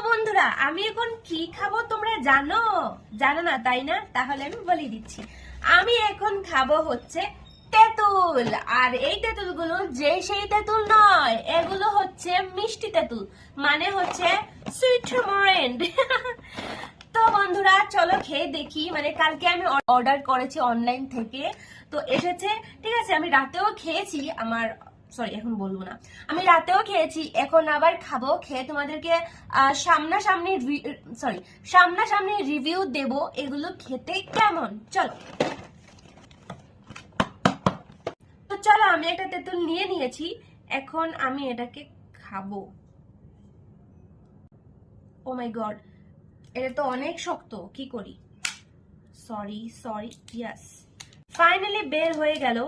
বন্ধুরা আমি এখন কি খাবো তোমরা জানো? জানো না তাই না? তাহলে আমি বলে দিচ্ছি। আমি এখন খাবো হচ্ছে তেঁতুল। আর এই তেঁতুলগুলো যে সেই তেঁতুল নয়, এগুলো হচ্ছে মিষ্টি তেঁতুল, মানে হচ্ছে সুইট ট্যামারিন্ড। তো বন্ধুরা চলো খেয়ে দেখি। মানে কালকে আমি অর্ডার করেছি অনলাইন থেকে, তো এসেছে। ঠিক আছে, আমি রাতেও খেয়েছি, আমার সরি এখন বলবো না, আমি রাতেও খেয়েছি, এখন আবার খাবো। খেয়ে তোমাদেরকে সামনাসামনি রিভিউ দেব এগুলো খেতে কেমন। চলো তো চলো, আমি একটা তেঁতুল নিয়ে নিয়েছি, এখন আমি এটাকে খাবো। ও মাই গড, এটা তো অনেক শক্ত, কি করি? সরি ইয়াস, ফাইনালি বের হয়ে গেল।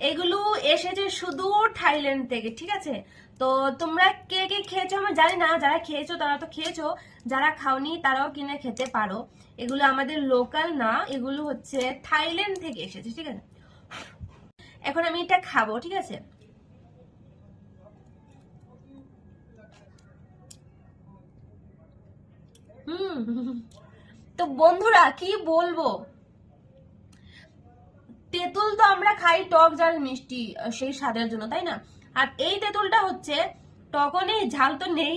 এগুলো এসেছে শুধু থাইল্যান্ড থেকে। ঠিক আছে, তো তোমরা কে কে খেয়েছো আমি জানি না, যারা খেয়েছো তারা তো খেয়েছো, যারা খাওনি তারাও কিনে খেতে পারো। এগুলো আমাদের লোকাল না, এগুলো হচ্ছে থাইল্যান্ড থেকে এসেছে। ঠিক আছে, এখন আমি এটা খাবো। ঠিক আছে, তো বন্ধুরা কি বলবো, তেঁতুল তো আমরা খাই টক ঝাল মিষ্টি সেই স্বাদের জন্য, তাই না? আর এই তেঁতুলটা হচ্ছে টকও নেই, ঝাল তো নেই,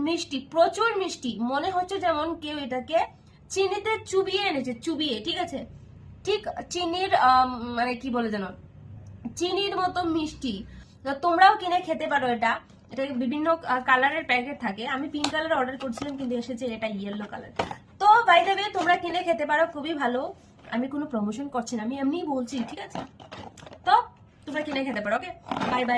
মিষ্টি, প্রচুর মিষ্টি। মনে হচ্ছে যেমন কেউ এটাকে চিনিতে চুবিয়ে এনেছে, চুবিয়ে। ঠিক আছে, ঠিক চিনির মানে কি বলে যেন, চিনির মতো মিষ্টি। তোমরাও কিনে খেতে পারো এটা। এটা বিভিন্ন কালারের প্যাকেট থাকে। আমি পিঙ্ক কালার অর্ডার করছিলাম, কিন্তু এসেছে এটা ইয়েলো কালার। তো বাই দ্য ওয়ে তোমরা কিনে খেতে পারো, খুবই ভালো। আমি কোনো প্রমোশন করছি না, আমি এমনিই বলছি। ঠিক আছে, তো তোমরা কিনে খেতে পারো। ওকে, বাই বাই।